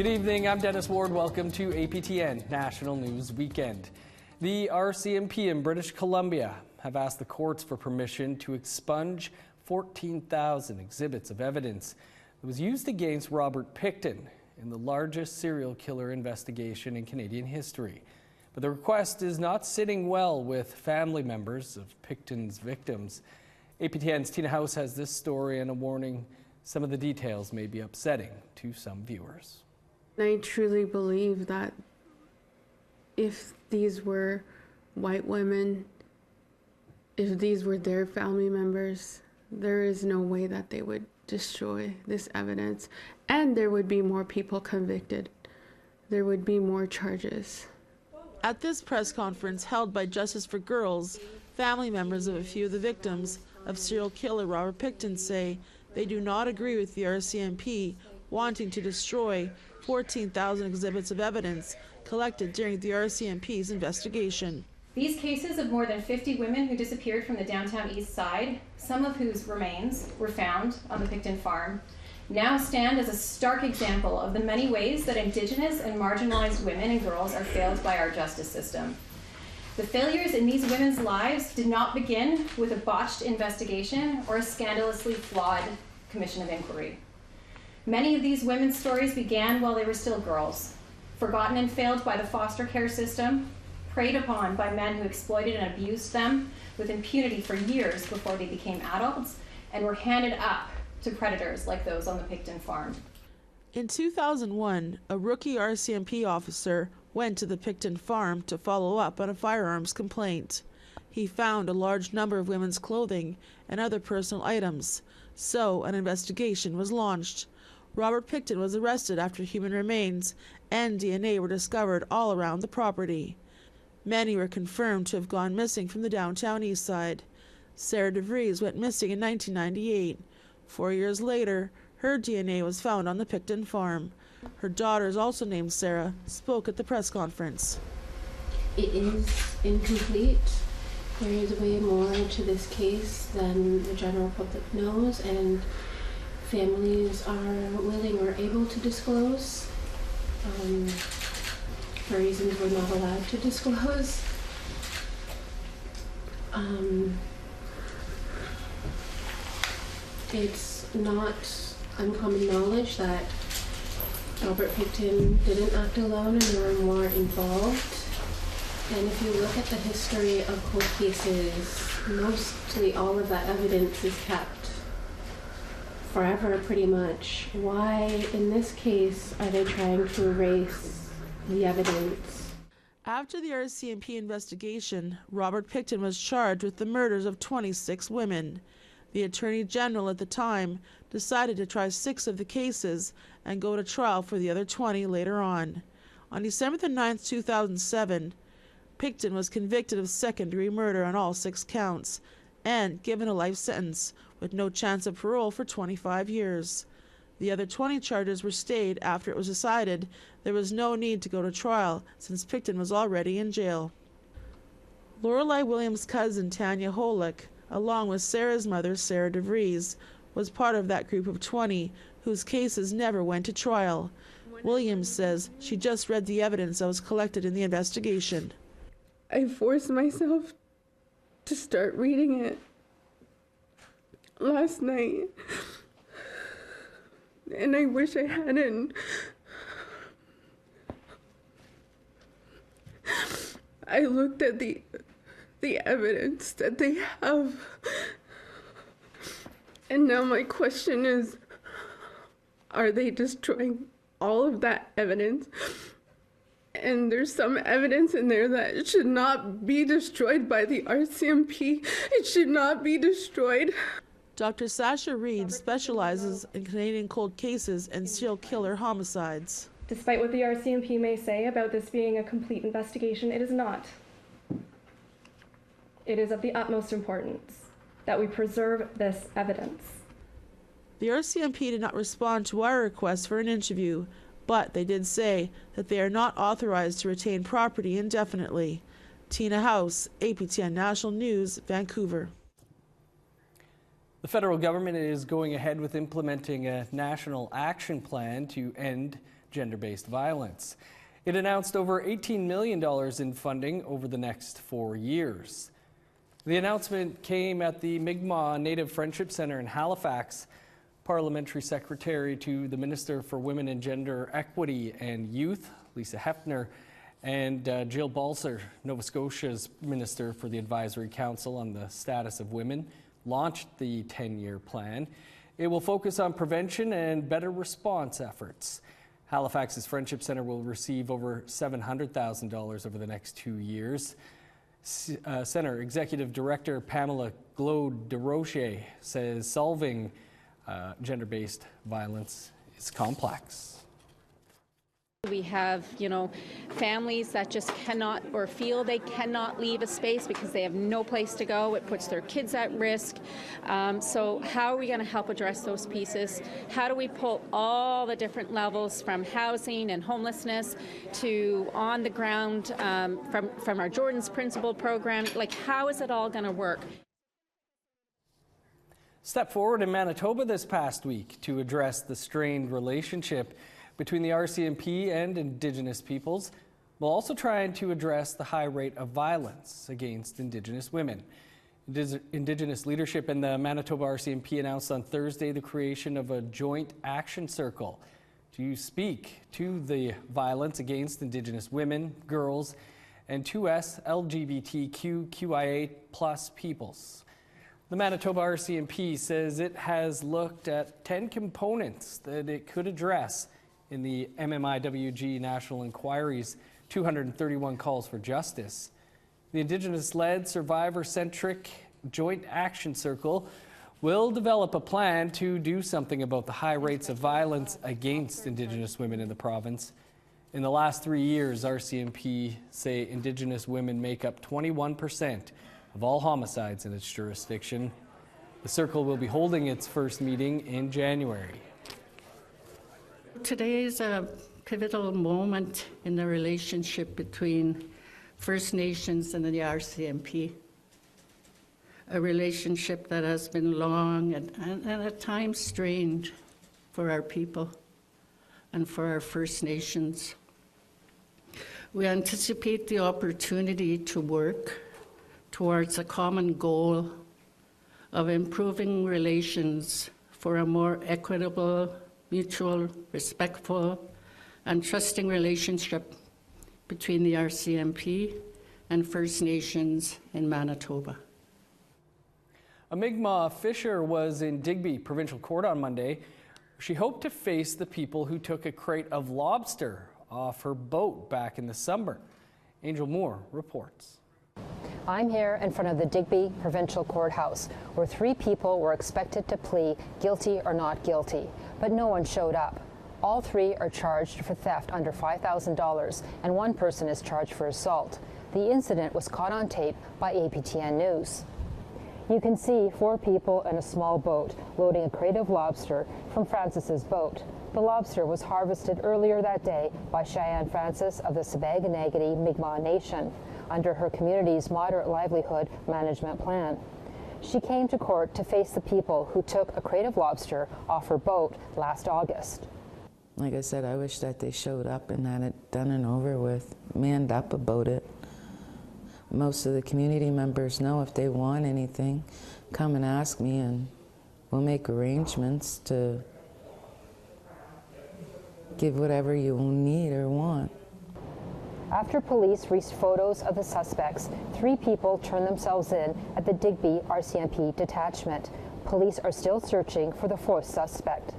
Good evening, I'm Dennis Ward. Welcome to APTN National News Weekend. The RCMP in British Columbia have asked the courts for permission to expunge 14,000 exhibits of evidence that was used against Robert Pickton in the largest serial killer investigation in Canadian history. But the request is not sitting well with family members of Pickton's victims. APTN's Tina House has this story and a warning some of the details may be upsetting to some viewers. I truly believe that if these were white women, if these were their family members, there is no way that they would destroy this evidence, and there would be more people convicted. There would be more charges. At this press conference held by Justice for Girls, family members of a few of the victims of serial killer Robert Pickton say they do not agree with the RCMP wanting to destroy 14,000 exhibits of evidence collected during the RCMP's investigation. These cases of more than 50 women who disappeared from the downtown east side, some of whose remains were found on the Pickton farm, now stand as a stark example of the many ways that Indigenous and marginalized women and girls are failed by our justice system. The failures in these women's lives did not begin with a botched investigation or a scandalously flawed commission of inquiry. Many of these women's stories began while they were still girls, forgotten and failed by the foster care system, preyed upon by men who exploited and abused them with impunity for years before they became adults, and were handed up to predators like those on the Pickton farm. In 2001, a rookie RCMP officer went to the Pickton farm to follow up on a firearms complaint. He found a large number of women's clothing and other personal items, so an investigation was launched. Robert Pickton was arrested after human remains and DNA were discovered all around the property. Many were confirmed to have gone missing from the downtown east side. Sarah DeVries went missing in 1998. 4 years later, her DNA was found on the Pickton farm. Her daughters, also named Sarah, spoke at the press conference. It is incomplete. There is way more to this case than the general public knows, and families are willing or able to disclose for reasons we're not allowed to disclose. It's not uncommon knowledge that Robert Pickton didn't act alone and there were more involved. And if you look at the history of cold cases, mostly all of that evidence is kept forever, pretty much. Why, in this case, are they trying to erase the evidence? After the RCMP investigation, Robert Pickton was charged with the murders of 26 women. The Attorney General at the time decided to try 6 of the cases and go to trial for the other 20 later on. On December 9, 2007, Pickton was convicted of second-degree murder on all 6 counts and given a life sentence with no chance of parole for 25 years. The other 20 charges were stayed after it was decided there was no need to go to trial since Pickton was already in jail. Lorelei Williams' cousin Tanya Holick, along with Sarah's mother Sarah DeVries, was part of that group of 20 whose cases never went to trial. Williams says she just read the evidence that was collected in the investigation. I forced myself to start reading it last night, and I wish I hadn't. I looked at the evidence that they have, and now my question is, are they destroying all of that evidence? And there's some evidence in there that it should not be destroyed by the RCMP. It should not be destroyed. Dr. Sasha Reed specializes in Canadian cold cases and serial killer homicides. Despite what the RCMP may say about this being a complete investigation, it is not. It is of the utmost importance that we preserve this evidence. The RCMP did not respond to our request for an interview, but they did say that they are not authorized to retain property indefinitely. Tina House, APTN National News, Vancouver. The federal government is going ahead with implementing a national action plan to end gender-based violence. It announced over $18 million in funding over the next 4 years. The announcement came at the Mi'kmaq Native Friendship Centre in Halifax. Parliamentary Secretary to the Minister for Women and Gender Equity and Youth, Lisa Hefner, and Jill Balser, Nova Scotia's Minister for the Advisory Council on the Status of Women, launched the 10-year plan. It will focus on prevention and better response efforts. Halifax's Friendship Centre will receive over $700,000 over the next 2 years. Centre Executive Director Pamela Glode-DeRoche says solving gender-based violence is complex. We have, families that just cannot or feel they cannot leave a space because they have no place to go. It puts their kids at risk. So how are we going to help address those pieces? How do we pull all the different levels from housing and homelessness to on the ground from our Jordan's Principle program? Like, how is it all going to work? Step forward in Manitoba this past week to address the strained relationship between the RCMP and Indigenous peoples, while also trying to address the high rate of violence against Indigenous women. Indigenous leadership and the Manitoba RCMP announced on Thursday the creation of a joint action circle to speak to the violence against Indigenous women, girls, and 2S LGBTQIA+ peoples. The Manitoba RCMP says it has looked at 10 components that it could address in the MMIWG National Inquiry's 231 calls for justice. The Indigenous-led, survivor-centric Joint Action Circle will develop a plan to do something about the high rates of violence against Indigenous women in the province. In the last 3 years, RCMP say Indigenous women make up 21% of all homicides in its jurisdiction. The Circle will be holding its first meeting in January. Today is a pivotal moment in the relationship between First Nations and the RCMP, a relationship that has been long and at times strained for our people and for our First Nations. We anticipate the opportunity to work towards a common goal of improving relations for a more equitable, mutual, respectful, and trusting relationship between the RCMP and First Nations in Manitoba. A Mi'kmaq fisher was in Digby Provincial Court on Monday. She hoped to face the people who took a crate of lobster off her boat back in the summer. Angel Moore reports. I'm here in front of the Digby Provincial Courthouse, where 3 people were expected to plead guilty or not guilty, but no one showed up. All 3 are charged for theft under $5,000, and 1 person is charged for assault. The incident was caught on tape by APTN News. You can see 4 people in a small boat loading a crate of lobster from Francis's boat. The lobster was harvested earlier that day by Cheyenne Francis of the Sabaganagity Mi'kmaq Nation under her community's moderate livelihood management plan. She came to court to face the people who took a crate of lobster off her boat last August. Like I said, I wish that they showed up and had it done and over with, manned up about it. Most of the community members know if they want anything, come and ask me and we'll make arrangements to give whatever you need or want. After police released photos of the suspects, 3 people turned themselves in at the Digby RCMP detachment. Police are still searching for the 4th suspect.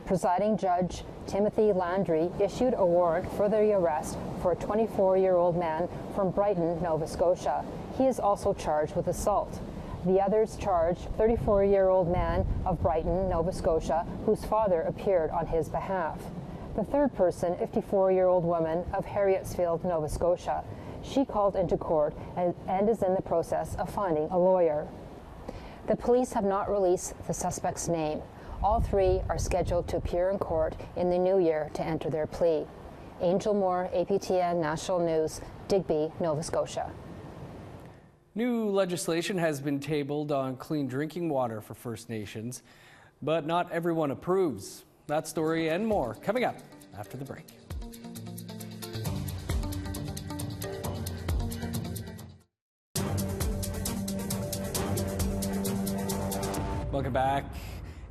Presiding Judge Timothy Landry issued a warrant for the arrest for a 24-year-old man from Brighton, Nova Scotia. He is also charged with assault. The others charged 34-year-old man of Brighton, Nova Scotia, whose father appeared on his behalf. The 3rd person, 54-year-old woman of Harrietsfield, Nova Scotia. She called into court and is in the process of finding a lawyer. The police have not released the suspect's name. All 3 are scheduled to appear in court in the new year to enter their plea. Angel Moore, APTN National News, Digby, Nova Scotia. New legislation has been tabled on clean drinking water for First Nations, but not everyone approves. That story and more coming up after the break. Welcome back.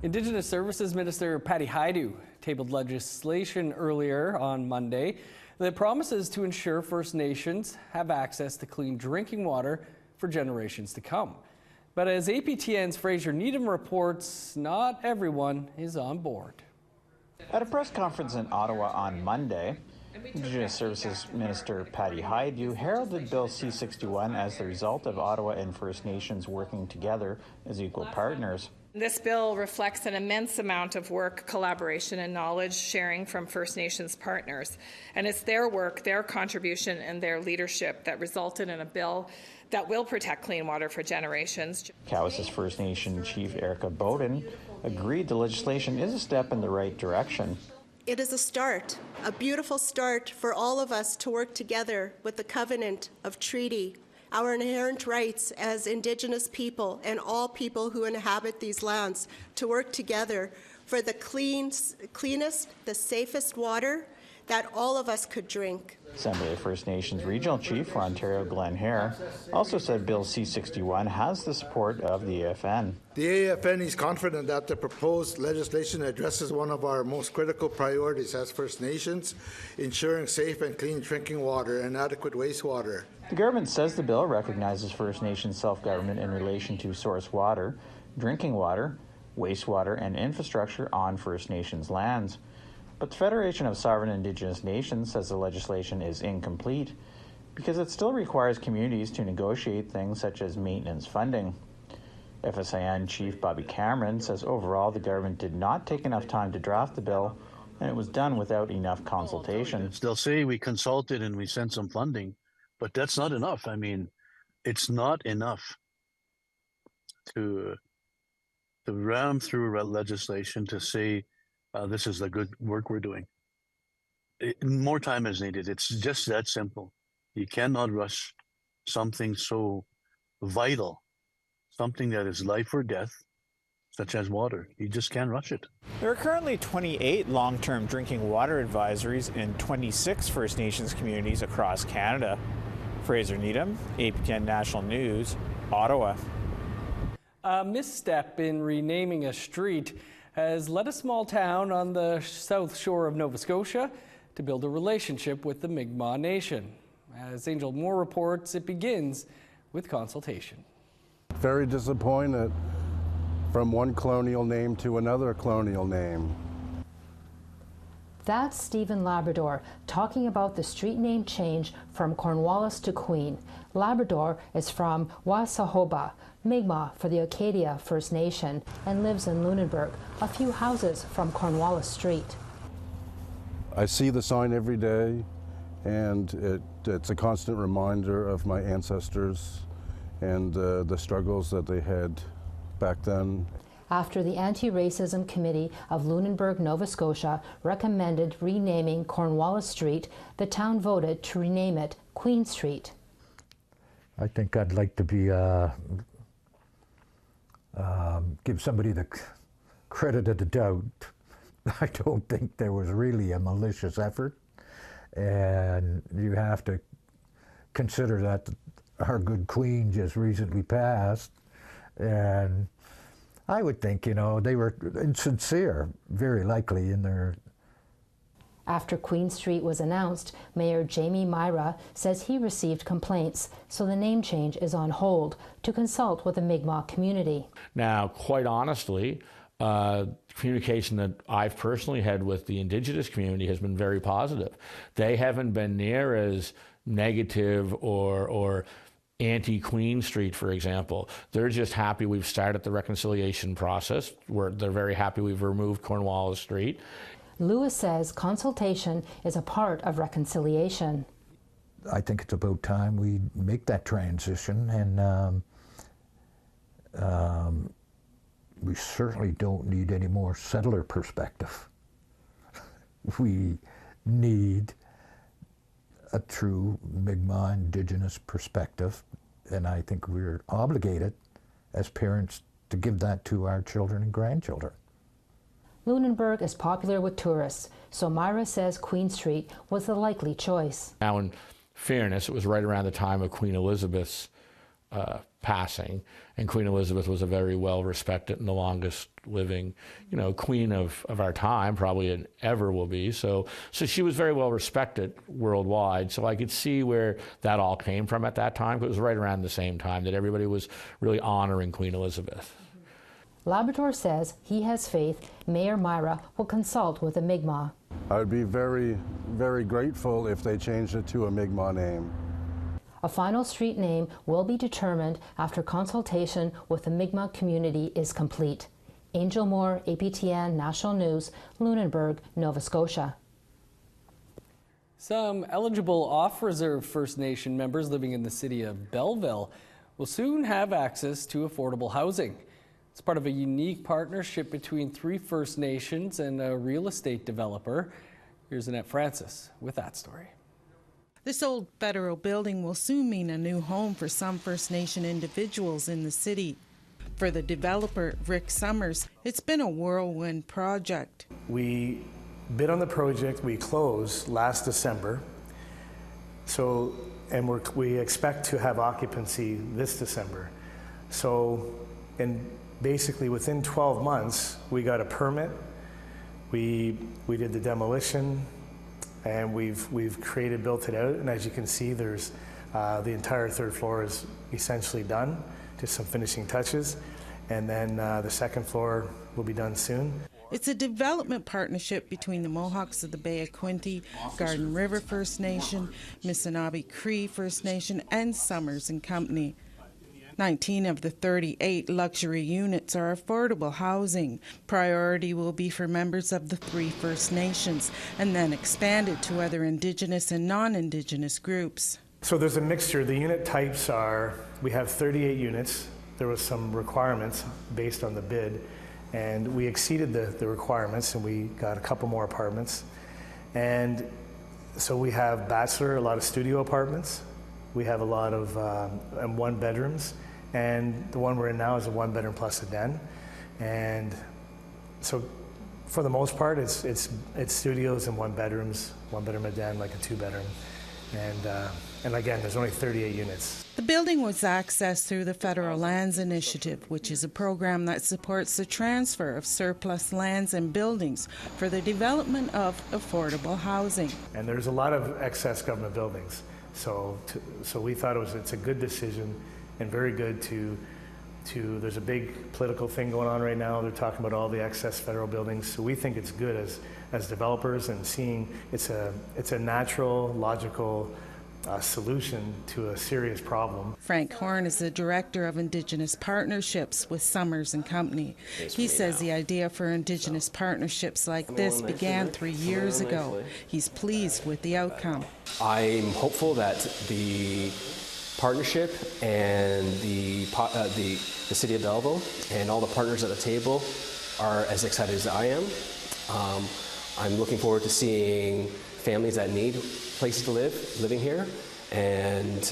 Indigenous Services Minister Patty Hajdu tabled legislation earlier on Monday that promises to ensure First Nations have access to clean drinking water for generations to come. But as APTN's Fraser Needham reports, not everyone is on board. At a press conference in Ottawa on Monday, Indigenous Services Minister Patty Hajdu heralded Bill C-61 as the result of Ottawa and First Nations working together as equal partners. This bill reflects an immense amount of work, collaboration, and knowledge sharing from First Nations partners. And it's their work, their contribution, and their leadership that resulted in a bill that will protect clean water for generations. Cowess's First Nation Chief Erica Bowden agreed the legislation is a step in the right direction. It is a start, a beautiful start for all of us to work together with the covenant of treaty, our inherent rights as Indigenous people and all people who inhabit these lands to work together for the cleanest, the safest water that all of us could drink. Assembly of First Nations Regional Chief for Ontario Glenn Hare also said Bill C-61 has the support of the AFN. The AFN is confident that the proposed legislation addresses one of our most critical priorities as First Nations, ensuring safe and clean drinking water and adequate wastewater. The government says the bill recognizes First Nations self-government in relation to source water, drinking water, wastewater, and infrastructure on First Nations lands. But the Federation of Sovereign Indigenous Nations says the legislation is incomplete because it still requires communities to negotiate things such as maintenance funding. FSIN Chief Bobby Cameron says overall the government did not take enough time to draft the bill and it was done without enough consultation. They'll say we consulted and we sent some funding, but that's not enough. I mean, it's not enough to ram through legislation to say this is the good work we're doing. More time is needed. It's just that simple. You cannot rush something so vital, something that is life or death, such as water. You just can't rush it. There are currently 28 long-term drinking water advisories in 26 First Nations communities across Canada. Fraser Needham, APTN National News, Ottawa. A misstep in renaming a street has led a small town on the south shore of Nova Scotia to build a relationship with the Mi'kmaq Nation. As Angel Moore reports, it begins with consultation. Very disappointed from one colonial name to another colonial name. That's Stephen Labrador talking about the street name change from Cornwallis to Queen. Labrador is from Wasahoba, Mi'kmaq for the Acadia First Nation, and lives in Lunenburg, a few houses from Cornwallis Street. I see the sign every day, and it's a constant reminder of my ancestors and the struggles that they had back then. After the Anti-Racism Committee of Lunenburg, Nova Scotia recommended renaming Cornwallis Street, the town voted to rename it Queen Street. I think I'd like to be give somebody the credit of the doubt. I don't think there was really a malicious effort, and you have to consider that our good Queen just recently passed, and I would think, you know, they were insincere, very likely, in their... After Queen Street was announced, Mayor Jamie Myra says he received complaints, so the name change is on hold to consult with the Mi'kmaq community. Now, quite honestly, communication that I've personally had with the Indigenous community has been very positive. They haven't been near as negative or anti-Queen Street, for example. They're just happy we've started the reconciliation process. They're very happy we've removed Cornwallis Street. Lewis says consultation is a part of reconciliation. I think it's about time we make that transition, and we certainly don't need any more settler perspective. We need a true Mi'kmaq Indigenous perspective, and I think we're obligated as parents to give that to our children and grandchildren. Lunenburg is popular with tourists, so Myra says Queen Street was the likely choice. Now, in fairness, it was right around the time of Queen Elizabeth's passing, and Queen Elizabeth was a very well-respected and the longest living, queen of our time, probably and ever will be. So she was very well respected worldwide. So I could see where that all came from at that time. It was right around the same time that everybody was really honoring Queen Elizabeth. Labrador says he has faith Mayor Myra will consult with the Mi'kmaq. I would be very, very grateful if they changed it to a Mi'kmaq name. A final street name will be determined after consultation with the Mi'kmaq community is complete. Angel Moore, APTN National News, Lunenburg, Nova Scotia. Some eligible off-reserve First Nation members living in the city of Belleville will soon have access to affordable housing. It's part of a unique partnership between 3 First Nations and a real estate developer. Here's Annette Francis with that story. This old federal building will soon mean a new home for some First Nation individuals in the city. For the developer, Rick Summers, it's been a whirlwind project. We bid on the project, we closed last December, and we expect to have occupancy this December. And basically within 12 months, we got a permit, we did the demolition, and we've built it out, and as you can see, there's the entire 3rd floor is essentially done, just some finishing touches, and then the 2nd floor will be done soon. It's a development partnership between the Mohawks of the Bay of Quinte, Garden River First Nation, Missinaibi Cree First Nation, and Summers and Company. 19 of the 38 luxury units are affordable housing. Priority will be for members of the 3 First Nations, and then expanded to other Indigenous and non-Indigenous groups. So there's a mixture. The unit types are, we have 38 units. There was some requirements based on the bid, and we exceeded the requirements, and we got a couple more apartments. And so we have bachelor, a lot of studio apartments. We have a lot of 1-bedrooms, and the one we're in now is a 1-bedroom plus a den. And so for the most part, it's studios and 1-bedrooms, 1-bedroom, a den, like a 2-bedroom. And again, there's only 38 units. The building was accessed through the Federal Lands Initiative, which is a program that supports the transfer of surplus lands and buildings for the development of affordable housing. And there's a lot of excess government buildings. So we thought it's a good decision and very good to there's a big political thing going on right now. They're talking about all the excess federal buildings. So we think it's good as developers, and seeing it's a natural, logical solution to a serious problem. Frank Horn is the director of Indigenous Partnerships with Summers and Company. He says the idea for Indigenous partnerships like this began 3 years ago. He's pleased with the outcome. I'm hopeful that the partnership and the City of Belleville and all the partners at the table are as excited as I am. I'm looking forward to seeing families that need places to live, living here, and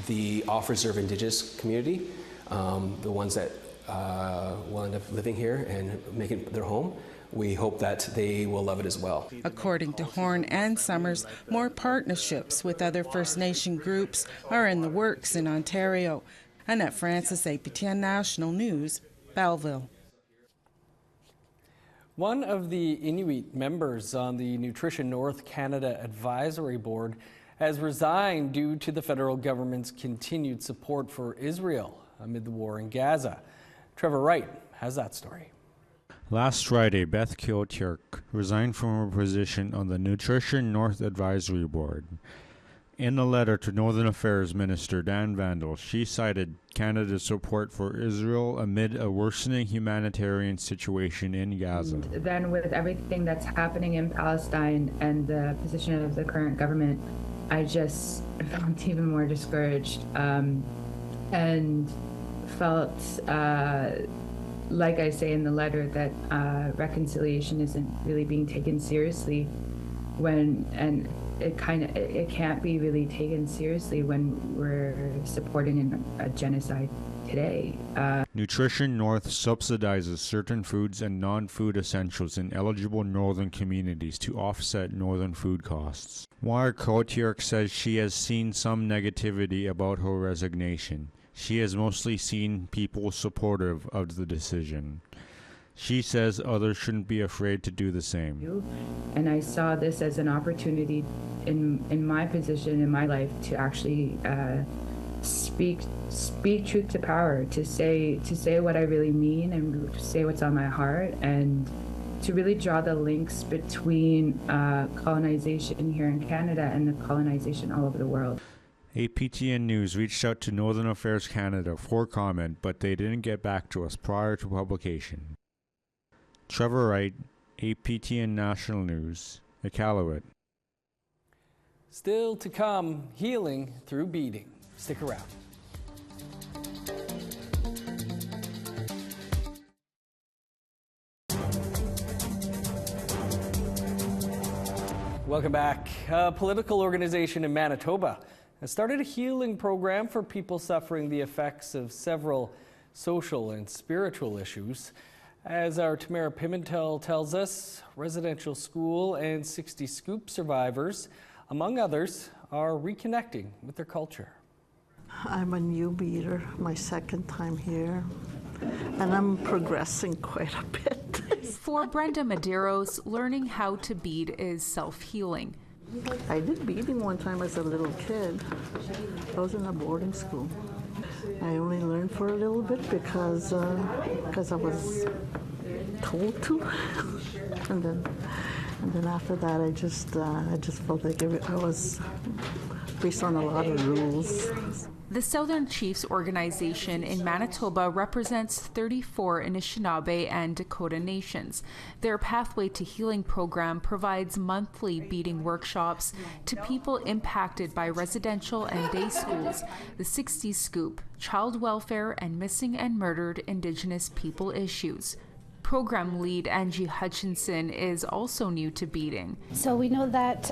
the off-reserve Indigenous community, the ones that will end up living here and making it their home. We hope that they will love it as well. According to Horn and Summers, more partnerships with other First Nation groups are in the works in Ontario. Annette Francis, APTN National News, Belleville. One of the Inuit members on the Nutrition North Canada Advisory Board has resigned due to the federal government's continued support for Israel amid the war in Gaza. Trevor Wright has that story. Last Friday, Beth Kyoturk resigned from her position on the Nutrition North Advisory Board. In a letter to Northern Affairs Minister Dan Vandal, she cited Canada's support for Israel amid a worsening humanitarian situation in Gaza. Then with everything that's happening in Palestine and the position of the current government, I just felt even more discouraged and felt, like I say in the letter, that reconciliation isn't really being taken seriously and it can't be really taken seriously when we're supporting a genocide today. Nutrition North subsidizes certain foods and non-food essentials in eligible northern communities to offset northern food costs. Moira Kotiark says she has seen some negativity about her resignation. She has mostly seen people supportive of the decision. She says others shouldn't be afraid to do the same. And I saw this as an opportunity in my position in my life to actually speak truth to power, to say what I really mean and say what's on my heart, and to really draw the links between colonization here in Canada and the colonization all over the world. APTN News reached out to Northern Affairs Canada for comment, but they didn't get back to us prior to publication. Trevor Wright, APTN National News, Iqaluit. Still to come, healing through beading. Stick around. Welcome back. A political organization in Manitoba has started a healing program for people suffering the effects of several social and spiritual issues. As our Tamara Pimentel tells us, residential school and 60 Scoop survivors, among others, are reconnecting with their culture. I'm a new beader, my second time here, and I'm progressing quite a bit. For Brenda Medeiros, learning how to bead is self-healing. I did beading one time as a little kid. I was in a boarding school. I only learned for a little bit because I was told to, and then after that I just felt like I was based on a lot of rules. The Southern Chiefs organization in Manitoba represents 34 Anishinaabe and Dakota nations. Their Pathway to Healing program provides monthly beading workshops to people impacted by residential and day schools, the 60 Scoop, child welfare, and missing and murdered Indigenous people issues. Program lead Angie Hutchinson is also new to beading. So we know that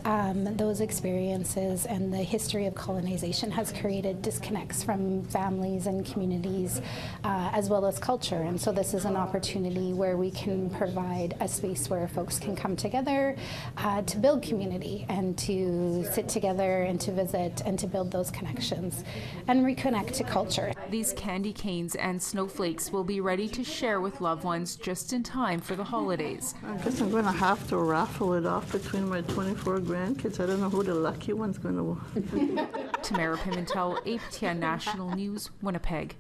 those experiences and the history of colonization has created disconnects from families and communities as well as culture. And so this is an opportunity where we can provide a space where folks can come together to build community and to sit together and to visit and to build those connections and reconnect to culture. These candy canes and snowflakes will be ready to share with loved ones just in time for the holidays. I guess I'm going to have to raffle it off between my 24 grandkids. I don't know who the lucky one's going to. Tamara Pimentel, APTN National News, Winnipeg.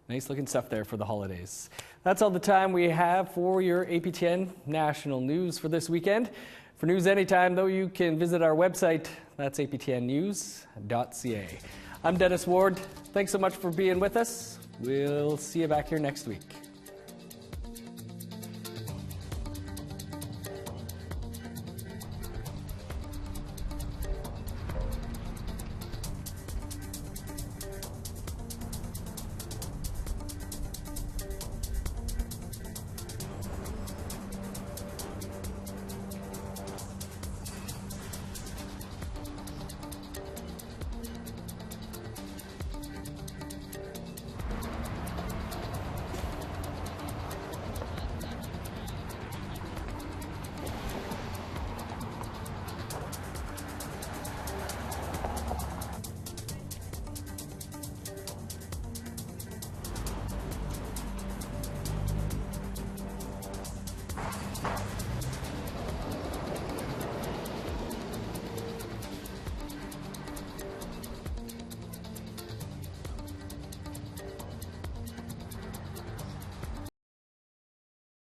Nice looking stuff there for the holidays. That's all the time we have for your APTN National News for this weekend. For news anytime, though, you can visit our website. That's aptnnews.ca. I'm Dennis Ward. Thanks so much for being with us. We'll see you back here next week.